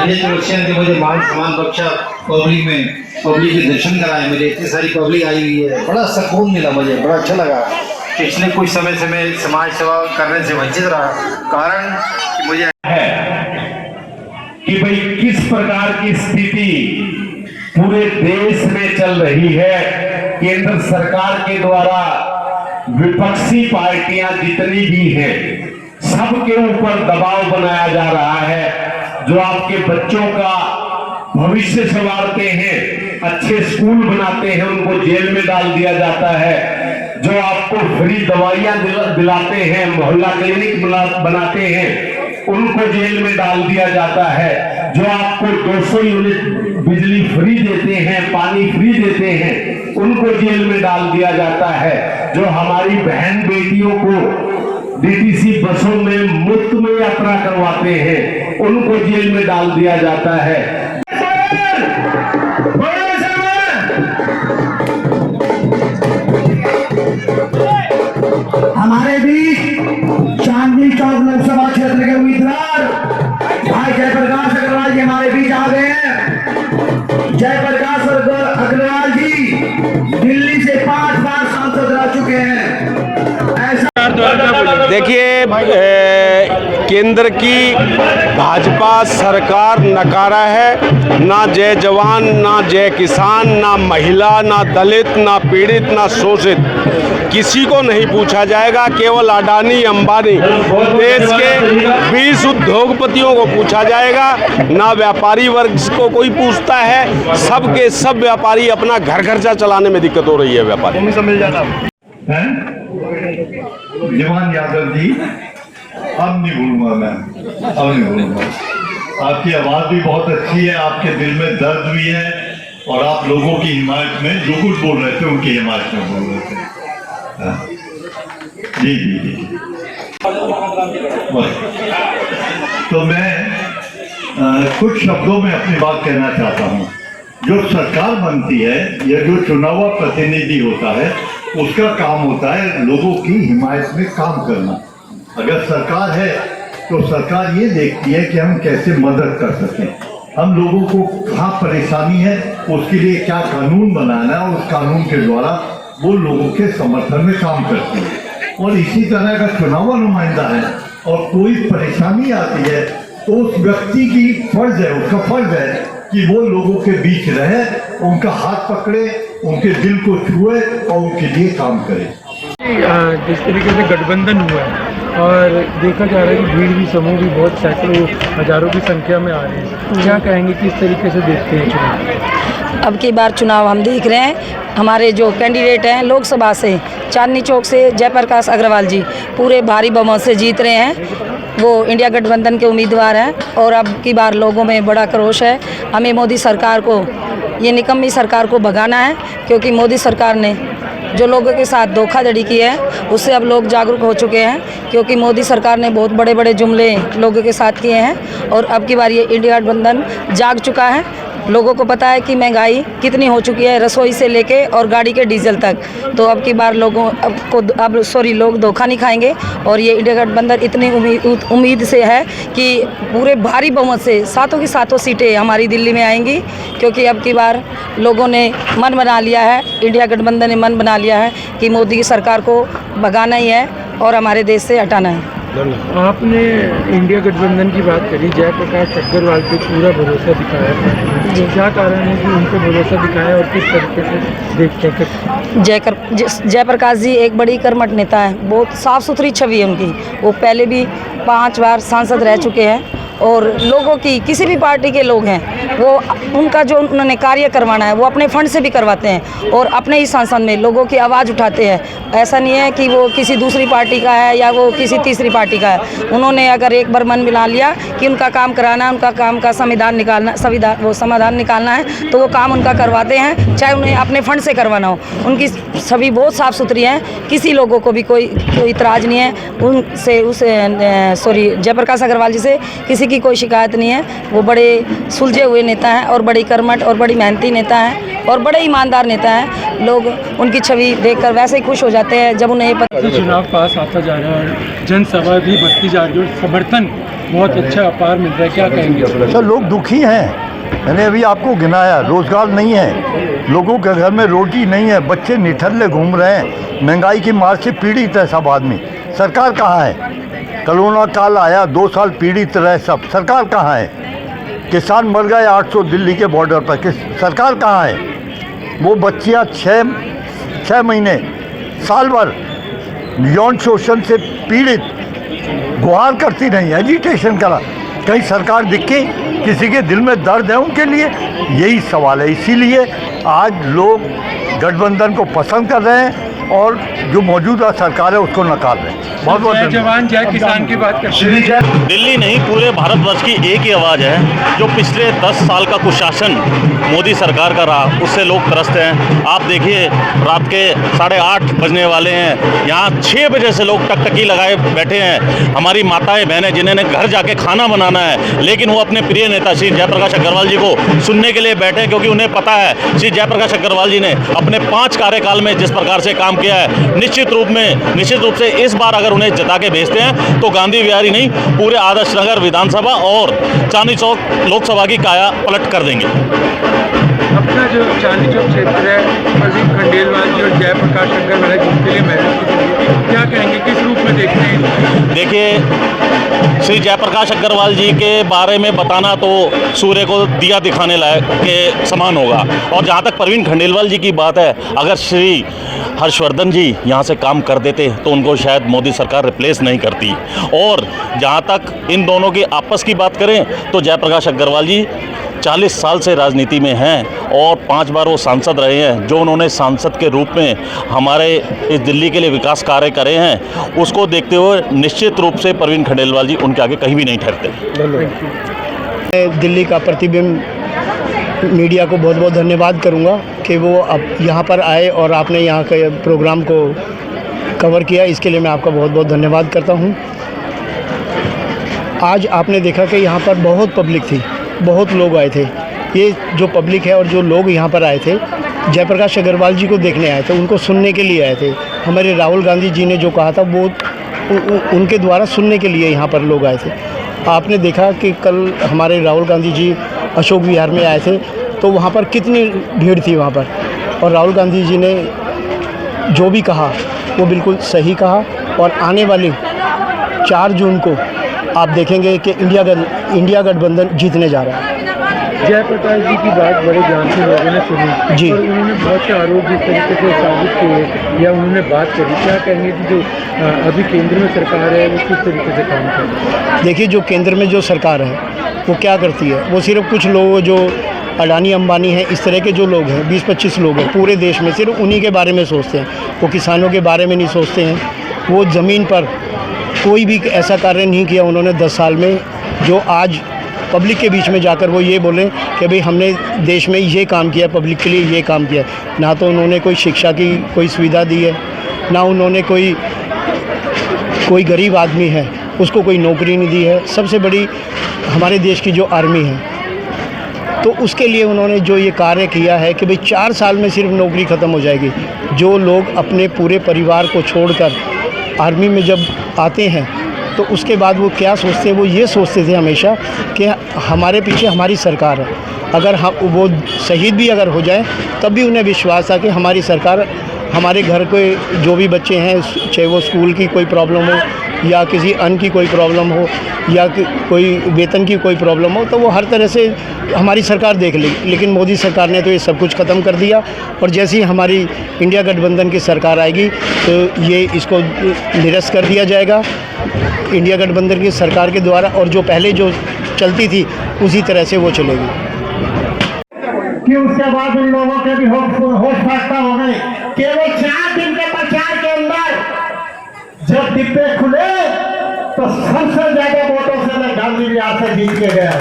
मुझे मान सम्मान बख्शा, पब्लिक में पब्लिक के दर्शन कराए, मुझे इतनी सारी पब्लिक आई हुई है, बड़ा सुकून मिला, मुझे बड़ा अच्छा लगा। पिछले कुछ समय से मैं समाज सेवा करने से वंचित रहा, कारण कि मुझे है कि भाई किस प्रकार की स्थिति पूरे देश में चल रही है। केंद्र सरकार के द्वारा विपक्षी पार्टियां जितनी भी हैं, सबके ऊपर दबाव बनाया जा रहा है। जो आपके बच्चों का भविष्य संवारते हैं, अच्छे स्कूल बनाते हैं, उनको जेल में डाल दिया जाता है। जो आपको फ्री दवाइयां दिलाते हैं, मोहल्ला क्लिनिक बनाते हैं, उनको जेल में डाल दिया जाता है। जो आपको 200 यूनिट बिजली फ्री देते हैं, पानी फ्री देते हैं, उनको जेल में डाल दिया जाता है। जो हमारी बहन बेटियों को डीटीसी बसों में मुफ्त में यात्रा करवाते हैं, उनको जेल में डाल दिया जाता है। हमारे बीच चांदनी चौक लोकसभा क्षेत्र के उम्मीदवार भाई जयप्रकाश अग्रवाल जी हमारे बीच आ गए हैं। जयप्रकाश अग्रवाल जी दिल्ली से 5 बार सांसद रह चुके हैं। ऐसा देखिए, केंद्र की भाजपा सरकार नकारा है। ना जय जवान, ना जय किसान, ना महिला, ना दलित, ना पीड़ित, ना शोषित, किसी को नहीं पूछा जाएगा। केवल अडानी अंबानी देश के 20 उद्योगपतियों को पूछा जाएगा। ना व्यापारी वर्ग को कोई पूछता है। सब के सब व्यापारी अपना घर खर्चा चलाने में दिक्कत हो रही है। व्यापारी से मिल जाना जवान यादव जी, अब नहीं भूलूंगा मैं, अब नहीं भूलूंगा। आपकी आवाज भी बहुत अच्छी है, आपके दिल में दर्द भी है, और आप लोगों की हिमायत में जो कुछ बोल रहे थे उनकी हिमायत में बोल रहे थे। जी जी जी। तो मैं कुछ शब्दों में अपनी बात कहना चाहता हूँ। जो सरकार बनती है या जो चुनावा प्रतिनिधि होता है, उसका काम होता है लोगों की हिमायत में काम करना। अगर सरकार है तो सरकार ये देखती है कि हम कैसे मदद कर सकें, हम लोगों को कहाँ परेशानी है, उसके लिए क्या कानून बनाना है, उस कानून के द्वारा वो लोगों के समर्थन में काम करती है। और इसी तरह का चुनाव नुमाइंदा है और कोई परेशानी आती है तो उस व्यक्ति की फर्ज है, उसका फर्ज है कि वो लोगों के बीच रहे, उनका हाथ पकड़े, उनके दिल को छुए और उनके लिए काम करे। जिस तरीके से गठबंधन हुआ है और देखा जा रहा है कि भीड़ भी समूह भी बहुत सैकड़ों हजारों की संख्या में आ रहे हैं, क्या कहेंगे किस तरीके से देखते हैं चुनाव? अब की बार चुनाव हम देख रहे हैं, हमारे जो कैंडिडेट हैं लोकसभा से, चांदनी चौक से जयप्रकाश अग्रवाल जी पूरे भारी बहुमत से जीत रहे हैं। वो इंडिया गठबंधन के उम्मीदवार हैं और अब की बार लोगों में बड़ा क्रोश है। हमें मोदी सरकार को, ये निकम्मी सरकार को भगाना है, क्योंकि मोदी सरकार ने जो लोगों के साथ धोखाधड़ी की है उससे अब लोग जागरूक हो चुके हैं, क्योंकि मोदी सरकार ने बहुत बड़े बड़े जुमले लोगों के साथ किए हैं। और अब की बार ये इंडिया गठबंधन जाग चुका है। लोगों को पता है कि महंगाई कितनी हो चुकी है, रसोई से लेके और गाड़ी के डीजल तक। तो अब की बार लोग धोखा नहीं खाएंगे। और ये इंडिया गठबंधन इतनी उम्मीद से है कि पूरे भारी बहुमत से सातों की सातों सीटें हमारी दिल्ली में आएंगी, क्योंकि अब की बार लोगों ने मन बना लिया है, इंडिया गठबंधन ने मन बना लिया है कि मोदी की सरकार को भगाना ही है और हमारे देश से हटाना है। आपने इंडिया गठबंधन की बात करी, जयप्रकाश अग्रवाल पे पूरा भरोसा दिखाया जी, क्या कारण है कि उन पर भरोसा दिखाया और किस तरीके से देखते हैं? जयप्रकाश जी एक बड़ी कर्मठ नेता है, बहुत साफ़ सुथरी छवि है उनकी। वो पहले भी 5 बार सांसद रह चुके हैं और लोगों की, किसी भी पार्टी के लोग हैं, वो उनका जो उन्होंने कार्य करवाना है वो अपने फंड से भी करवाते हैं और अपने ही संसद में लोगों की आवाज़ उठाते हैं। ऐसा नहीं है कि वो किसी दूसरी पार्टी का है या वो किसी तीसरी पार्टी का है। उन्होंने अगर एक बार मन बना लिया कि उनका काम कराना है, उनका काम का समाधान निकालना है, तो वो काम उनका करवाते हैं, चाहे उन्हें अपने फंड से करवाना हो। उनकी छवि बहुत साफ़ सुथरी है, किसी लोगों को भी कोई इतराज़ नहीं है उनसे, जयप्रकाश अग्रवाल जी से किसी की कोई शिकायत नहीं है। वो बड़े सुलझे हुए नेता हैं और बड़ी कर्मठ और बड़ी मेहनती नेता हैं और बड़े ईमानदार नेता हैं। लोग उनकी छवि देखकर वैसे ही खुश हो जाते हैं जब उन्हें चुनाव पास आता जा रहा है, जनसभा भी बढ़ती जा रही है और समर्थन बहुत अच्छा अपार मिल रहा है, क्या कहेंगे? सर, लोग दुखी हैं। मैंने अभी आपको गिनाया, रोजगार नहीं है, लोगों के घर में रोटी नहीं है, बच्चे निठल्ले घूम रहे हैं, महंगाई की मार से पीड़ित है सब आदमी। सरकार कहाँ है? कोरोना काल आया, 2 साल पीड़ित रहे सब, सरकार कहाँ है? किसान मर गए 800 दिल्ली के बॉर्डर पर, सरकार कहाँ है? वो बच्चियाँ 6 महीने साल भर यौन शोषण से पीड़ित गुहार करती रही, एजिटेशन करा, कहीं सरकार दिखे? किसी के दिल में दर्द है उनके लिए? यही सवाल है। इसीलिए आज लोग गठबंधन को पसंद कर रहे हैं और जो मौजूदा सरकार है उसको नकार रहे हैं। बहुत बहुत जय जवान जय किसान की बात करते हैं। दिल्ली नहीं, पूरे भारतवर्ष की एक ही आवाज़ है। जो पिछले 10 साल का कुशासन मोदी सरकार का रहा, उससे लोग त्रस्त हैं। आप देखिए, रात के 8:30 बजने वाले हैं, यहाँ 6 बजे से लोग टकटकी लगाए बैठे हैं। हमारी माताएं बहनें जिन्होंने घर जाके खाना बनाना है, लेकिन वो अपने प्रिय नेता श्री जयप्रकाश अग्रवाल जी को सुनने के लिए बैठे, क्योंकि उन्हें पता है श्री जयप्रकाश अग्रवाल जी ने अपने 5 कार्यकाल में जिस प्रकार से काम किया है, निश्चित रूप से इस बार अगर उन्हें जिता के भेजते हैं तो गांधी विहारी नहीं, पूरे आदर्श नगर विधानसभा और चांदनी चौक लोकसभा की काया पलट कर देंगे। अपना जो चांदनी चौक क्षेत्र है, प्रदीप खंडेलवाल जी और जयप्रकाश अग्रवाल जिसके लिए मेहनत की जाएगी, क्या कहेंगे, किस रूप में देखते हैं? देखिए, श्री जयप्रकाश अग्रवाल जी के बारे में बताना तो सूर्य को दिया दिखाने लायक के समान होगा। और जहाँ तक प्रवीण खंडेलवाल जी की बात है, अगर श्री हर्षवर्धन जी यहाँ से काम कर देते तो उनको शायद मोदी सरकार रिप्लेस नहीं करती। और जहाँ तक इन दोनों की आपस की बात करें तो जयप्रकाश अग्रवाल जी 40 साल से राजनीति में हैं और 5 बार वो सांसद रहे हैं। जो उन्होंने सांसद के रूप में हमारे इस दिल्ली के लिए विकास कार्य करे हैं, उसको देखते हुए निश्चित रूप से प्रवीण खंडेलवाल जी उनके आगे कहीं भी नहीं ठहरते। दिल्ली का प्रतिबिंब मीडिया को बहुत बहुत धन्यवाद करूंगा कि वो अब यहाँ पर आए और आपने यहाँ के प्रोग्राम को कवर किया, इसके लिए मैं आपका बहुत बहुत धन्यवाद करता हूँ। आज आपने देखा कि यहाँ पर बहुत पब्लिक थी, बहुत लोग आए थे। ये जो पब्लिक है और जो लोग यहाँ पर आए थे, जयप्रकाश अग्रवाल जी को देखने आए थे, उनको सुनने के लिए आए थे। हमारे राहुल गांधी जी ने जो कहा था वो उनके द्वारा सुनने के लिए यहाँ पर लोग आए थे। आपने देखा कि कल हमारे राहुल गांधी जी अशोक विहार में आए थे, तो वहाँ पर कितनी भीड़ थी वहाँ पर, और राहुल गांधी जी ने जो भी कहा वो बिल्कुल सही कहा। और आने वाली 4 जून को आप देखेंगे कि इंडिया गठबंधन जीतने जा रहा है। जयप्रकाश जी की बात बड़े ध्यान से लोगों ने सुनी जी, और उन्होंने बहुत से आरोप जिस तरीके से साबित किए या उन्होंने बात करी, क्या कहेंगे कि जो अभी केंद्र में सरकार है वो किस तरीके से काम कर रही है? देखिए, जो केंद्र में जो सरकार है वो क्या करती है, वो सिर्फ कुछ लोग जो अडानी अंबानी हैं, इस तरह के जो लोग हैं, 20-25 लोग हैं पूरे देश में, सिर्फ उन्हीं के बारे में सोचते हैं। वो किसानों के बारे में नहीं सोचते हैं। वो ज़मीन पर कोई भी ऐसा कार्य नहीं किया उन्होंने 10 साल में जो आज पब्लिक के बीच में जाकर वो ये बोलें कि भाई हमने देश में ये काम किया, पब्लिक के लिए ये काम किया। ना तो उन्होंने कोई शिक्षा की कोई सुविधा दी है, ना उन्होंने कोई गरीब आदमी है उसको कोई नौकरी नहीं दी है। सबसे बड़ी हमारे देश की जो आर्मी है, तो उसके लिए उन्होंने जो ये कार्य किया है कि भाई 4 साल में सिर्फ नौकरी ख़त्म हो जाएगी। जो लोग अपने पूरे परिवार को छोड़कर आर्मी में जब आते हैं तो उसके बाद वो क्या सोचते हैं, वो ये सोचते थे हमेशा कि हमारे पीछे हमारी सरकार है। अगर हम वो शहीद भी अगर हो जाए तब भी उन्हें विश्वास था कि हमारी सरकार हमारे घर के जो भी बच्चे हैं, चाहे वो स्कूल की कोई प्रॉब्लम हो या किसी अन्न की कोई प्रॉब्लम हो या कोई वेतन की कोई प्रॉब्लम हो, तो वो हर तरह से हमारी सरकार देख लेगी। लेकिन मोदी सरकार ने तो ये सब कुछ ख़त्म कर दिया। और जैसे ही हमारी इंडिया गठबंधन की सरकार आएगी तो ये इसको निरस्त कर दिया जाएगा इंडिया गठबंधन की सरकार के द्वारा, और जो पहले जो चलती थी उसी तरह से वो चलेगी। कि उसके बाद उन लोगों के भी होश फाख्ता हो गए। केवल 4 दिन के प्रचार के अंदर जब डिब्बे खुले तो सबसे ज्यादा वोटों से मैं गांधी विहार से जीत के गया।